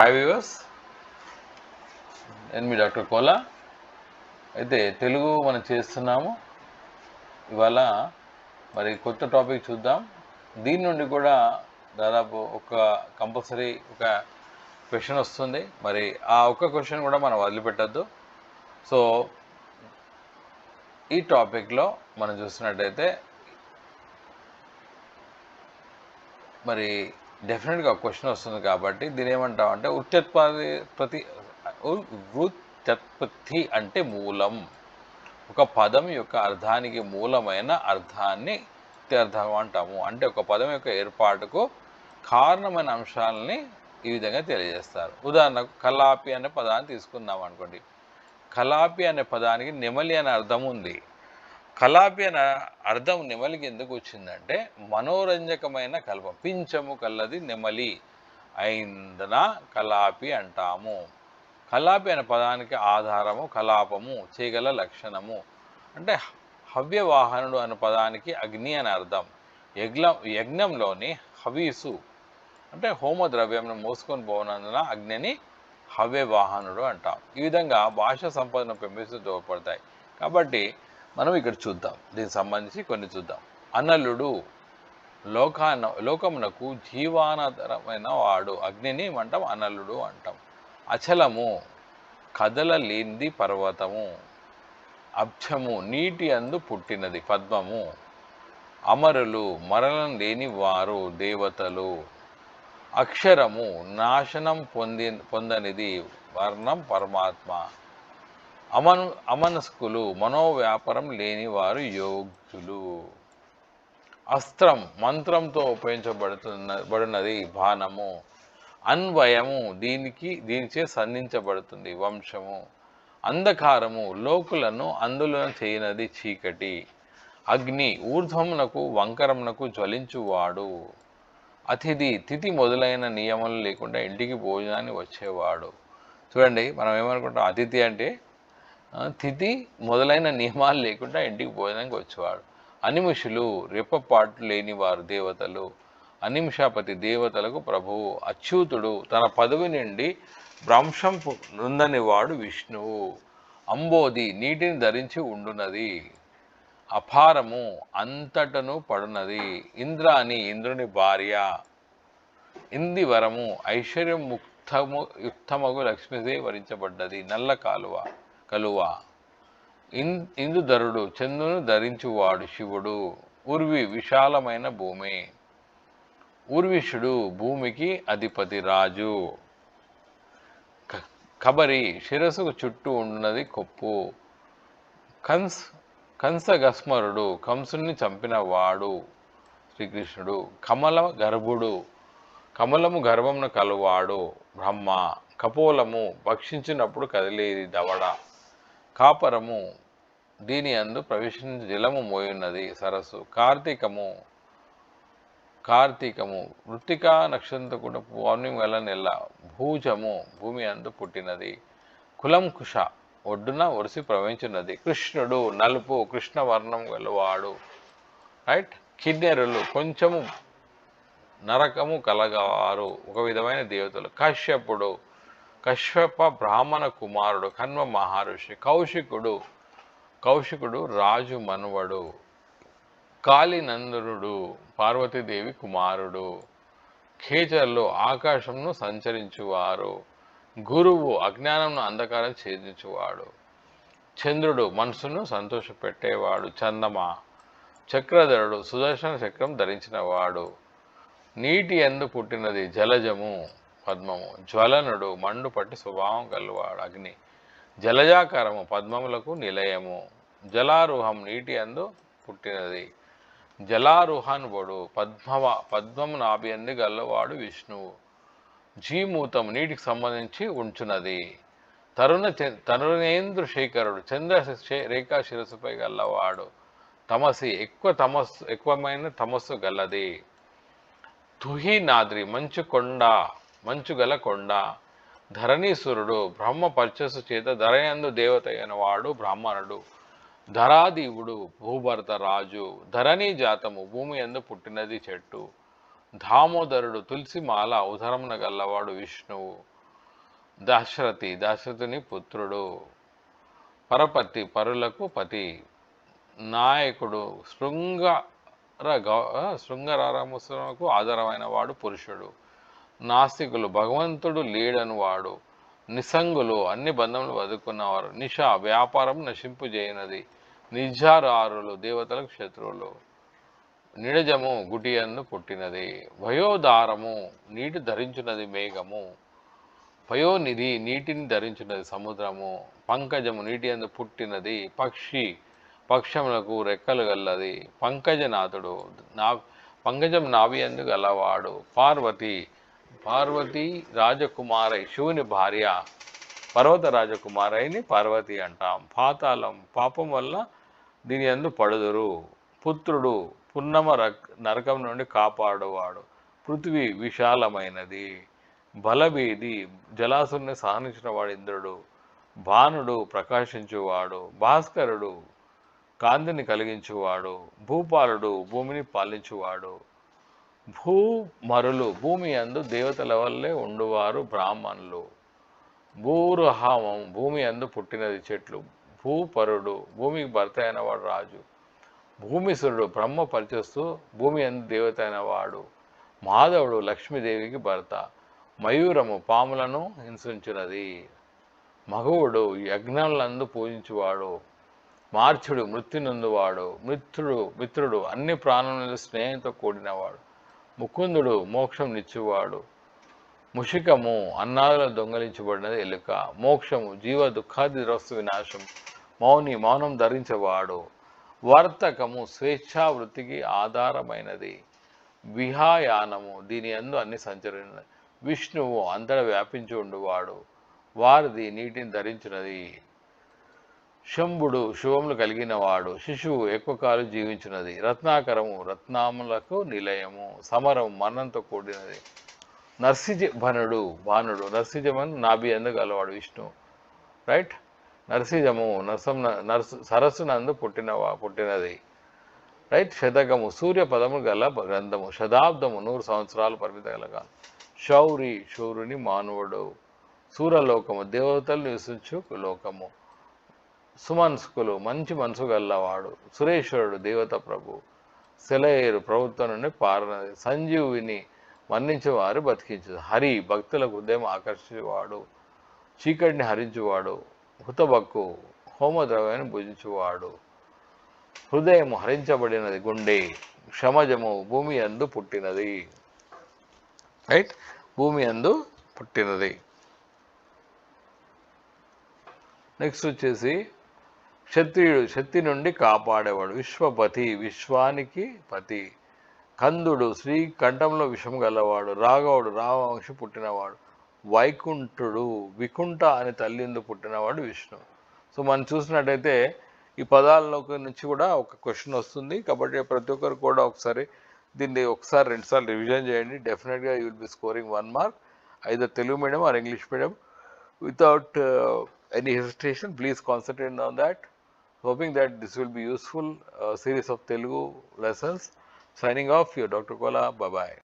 Hi viewers, నేను మీ doctor Kola. అయితే తెలుగు మనం చేస్తున్నాము. ఇవాళ మరి కొత్త టాపిక్ చూద్దాం. దీని నుండి కూడా దాదాపు కంపల్సరీ ఒక క్వశ్చన్ వస్తుంది. మరి ఆ ఒక్క క్వశ్చన్ కూడా మనం వదిలిపెట్టద్దు. సో ఈ టాపిక్లో మనం చూసినట్టయితే మరి డెఫినెట్గా క్వశ్చన్ వస్తుంది కాబట్టి దీని ఏమంటామంటే వృత్యుత్పత్తి అంటే మూలం. ఒక పదం యొక్క అర్థానికి మూలమైన అర్థాన్ని అర్థం అంటాము. అంటే ఒక పదం యొక్క ఏర్పాటుకు కారణమైన అంశాలని ఈ విధంగా తెలియజేస్తారు. ఉదాహరణకు కలాపి అనే పదాన్ని తీసుకుందాం అనుకోండి. కలాపి అనే పదానికి నెమలి అనే అర్థం ఉంది. కలాపి అనే అర్థం నెమలికి ఎందుకు వచ్చిందంటే మనోరంజకమైన కల్పం. పింఛము కల్లది నెమలి అయినందున కలాపి అంటాము. కలాపి అనే పదానికి ఆధారము కలాపము, చేయగల లక్షణము. అంటే హవ్యవాహనుడు అనే పదానికి అగ్ని అని అర్థం. యజ్ఞంలోని హవీసు అంటే హోమ ద్రవ్యంను మోసుకొని పోనందున అగ్నిని హవ్యవాహనుడు అంటాం. ఈ విధంగా భాష సంపదను పెంపిస్తూ తోడ్పడతాయి. కాబట్టి మనం ఇక్కడ చూద్దాం, దీనికి సంబంధించి కొన్ని చూద్దాం. అనలుడు లోకమునకు జీవానాధారమైన వాడు, అగ్నిని అంటాం, అనలుడు అంటాం. అచలము కదలలేనిది పర్వతము. అబ్జము నీటి అందు పుట్టినది పద్మము. అమరులు మరణం లేని వారు దేవతలు. అక్షరము నాశనం పొందనిది వర్ణం పరమాత్మ. అమనస్కులు మనోవ్యాపారం లేని వారు యోగ్యులు. అస్త్రం మంత్రంతో ఉపయోగించబడినది బాణము. అన్వయము దీనిచే సంధించబడుతుంది వంశము. అంధకారము లోకులను అందులో చేయనది చీకటి. అగ్ని ఊర్ధ్వమునకు వంకరమునకు జ్వలించువాడు. అతిథి తిథి మొదలైన నియమాలు లేకుండా ఇంటికి భోజనాన్ని వచ్చేవాడు. చూడండి, మనం ఏమనుకుంటాం, అతిథి అంటే తిథి మొదలైన నియమాలు లేకుండా ఇంటికి భోజనానికి వచ్చేవాడు. అనిమిషులు రెప్పపాట్లు లేనివారు దేవతలు. అనిమిషాపతి దేవతలకు ప్రభువు. అచ్యుతుడు తన పదవి నుండి భ్రంశం నొందని వాడు విష్ణువు. అంబోధి నీటిని ధరించి ఉండునది. అపారము అంతటను పడునది. ఇంద్రాని ఇంద్రుని భార్య. ఇందివరము ఐశ్వర్యం యుక్తమగు లక్ష్మీదే వరించబడ్డది. నల్ల కలువ. ఇందుధరుడు చంద్రును ధరించువాడు శివుడు. ఉర్వి విశాలమైన భూమి. ఊర్విషుడు భూమికి అధిపతి రాజు. కబరి శిరస్సుకు చుట్టూ ఉన్నది కొప్పు. కంసగస్మరుడు కంసుని చంపిన వాడు శ్రీకృష్ణుడు. కమలము గర్భమును కలువాడు బ్రహ్మ. కపోలము భక్షించినప్పుడు కదిలేది దవడ. కాపరము దీని అందు ప్రవేశించి జలము మోయున్నది సరస్సు. కార్తీకము వృత్తికా నక్షత్రకుడు పౌర్ణమి వల్ల నెల. భూజము భూమి అందు పుట్టినది. కులంకుశ ఒడ్డున ఒడిసి ప్రవహించున్నది. కృష్ణుడు నలుపు కృష్ణవర్ణం గలవాడు. రైట్. కిన్నెరులు కొంచెము నరకము కలగవారు, ఒక విధమైన దేవతలు. కశ్యప బ్రాహ్మణ కుమారుడు, కన్వ మహర్షి. కౌశికుడు రాజు మనువడు. కాళీనందనుడు పార్వతీదేవి కుమారుడు. ఖేచర్లు ఆకాశంను సంచరించువారు. గురువు అజ్ఞానంను అంధకారం ఛేదించువాడు. చంద్రుడు మనసును సంతోషపెట్టేవాడు. చక్రధరుడు సుదర్శన చక్రం ధరించిన వాడు. నీటి యందు పుట్టినది జలజము పద్మము. జ్వలనుడు మండు పట్టి స్వభావం కలవాడు అగ్ని. జలజాకారము పద్మములకు నిలయము. జలారూహం నీటి యందు పుట్టినది. జలారూహానుడు పద్మము నాభి అందు గల్లవాడు విష్ణువు. జీమూతం నీటికి సంబంధించి ఉంచున్నది. తరుణేంద్ర శేఖరుడు చంద్ర రేఖా శిరస్సుపై గల్లవాడు. తమసి ఎక్కువమైన తమస్సు గల్లది. తుహినాద్రి మంచు గల కొండ. ధరణీసురుడు బ్రహ్మ పర్చస్సు చేత ధరయందు దేవత అయిన వాడు బ్రాహ్మణుడు. ధరాదీవుడు భూభర్త రాజు. ధరణీ జాతము భూమి యందు పుట్టినది చెట్టు. దామోదరుడు తులసిమాల ఉదరమున గల్లవాడు విష్ణువు. దాశరథి దశరథుని పుత్రుడు. పరపతి పరులకు పతి. నాయకుడు శృంగరారముకు ఆధారమైన వాడు పురుషుడు. నాస్తికులు భగవంతుడు లేడని వాడు. నిసంగులు అన్ని బంధములు వదుకున్నవారు. నిష వ్యాపారం నశింపుజేయనది. నిజారారులు దేవతలకు శత్రువులు. నిడజము గుటియందు పుట్టినది. వయోదారము నీటి ధరించున్నది మేఘము. పయోనిధి నీటిని ధరించున్నది సముద్రము. పంకజము నీటి యందు పుట్టినది. పక్షి పక్షములకు రెక్కలు గల్లది. పంకజనాథుడు పంకజం నాభియందు గలవాడు. పార్వతి రాజకుమారై శివుని భార్య. పర్వత రాజకుమారైని పార్వతి అంటాం. పాతాళం పాపం వల్ల దీని యందు పడుదురు. పుత్రుడు పున్నమ నరకం నుండి కాపాడువాడు. పృథ్వీ విశాలమైనది. బలభేది జలాసుని సహనించిన వాడు ఇంద్రుడు. భానుడు ప్రకాశించువాడు. భాస్కరుడు కాంతిని కలిగించువాడు. భూపాలుడు భూమిని పాలించువాడు. భూమరులు భూమి యందు దేవతల వల్లే ఉండువారు బ్రాహ్మణులు. భూరుహామం భూమి యందు పుట్టినది చెట్లు. భూపరుడు భూమికి భర్త అయినవాడు రాజు. భూమిసురుడు బ్రహ్మ పరిచస్తూ భూమి యందు దేవత అయినవాడు. మాధవుడు లక్ష్మీదేవికి భర్త. మయూరము పాములను హింసించినది. మగువుడు యజ్ఞాలందు పూజించువాడు. మార్చుడు మృత్యునందువాడు. మిత్రుడు అన్ని ప్రాణుల స్నేహంతో కూడినవాడు. ముకుందుడు మోక్షం నిచ్చువాడు. ముషికము అన్నాదులు దొంగలించబడినది ఎలుక. మోక్షము జీవ దుఃఖాది ద్రవస్తు వినాశం. మౌని మౌనం ధరించేవాడు. వర్తకము స్వేచ్ఛావృత్తికి ఆధారమైనది. విహాయానము దీని యందు అన్ని సంచరినది. విష్ణువు అంతటా వ్యాపించి ఉండువాడు. వారిది నీటిని ధరించినది. శంభుడు శుభములు కలిగినవాడు. శిశువు ఎక్కువ కాలం జీవించినది. రత్నాకరము రత్నాములకు నిలయము. సమరము మరణంతో కూడినది. భానుడు నర్సిజమను నాభి యందు గలవాడు విష్ణు. రైట్. నరసింహము సరస్సునందు పుట్టినది. రైట్. శతకము సూర్య పదము గల గ్రంథము. శతాబ్దము 100 సంవత్సరాలు పరిమిత గల. శౌర్యుని మానవుడు. సూరలోకము దేవతలు నివసించు లోకము. సుమనస్కులు మంచి మనసు గల్లవాడు. సురేశ్వరుడు దేవత ప్రభు. సెలయేరు ప్రభుత్వం నుండి పారనది. సంజీవిని మరణించే వారు బతికించు. హరి భక్తుల హృదయం ఆకర్షించేవాడు. చీకటిని హరించువాడు. హుతబక్కు హోమద్రవ్యాన్ని భుజించువాడు. హృదయము హరించబడినది గుండె. క్షమజము భూమి యందు పుట్టినది. రైట్. భూమి యందు పుట్టినది. నెక్స్ట్ వచ్చేసి క్షత్రియుడు శక్తి నుండి కాపాడేవాడు. విశ్వపతి విశ్వానికి పతి. కందుడు శ్రీకంఠంలో విషం గలవాడు. రాఘవుడు రామవంశి పుట్టినవాడు. వైకుంఠుడు వికుంఠ అని తల్లిందు పుట్టినవాడు విష్ణు. సో మనం చూసినట్టయితే ఈ పదాల నుంచి కూడా ఒక క్వశ్చన్ వస్తుంది. కాబట్టి ప్రతి ఒక్కరు కూడా దీన్ని ఒకసారి 2 సార్లు రివిజన్ చేయండి. డెఫినెట్గా you will be scoring 1 mark. Either Telugu medium are English medium. Without any hesitation, please concentrate on that. Hoping that this will be useful series of Telugu lessons. Signing off, your Dr. Kola. Bye-bye.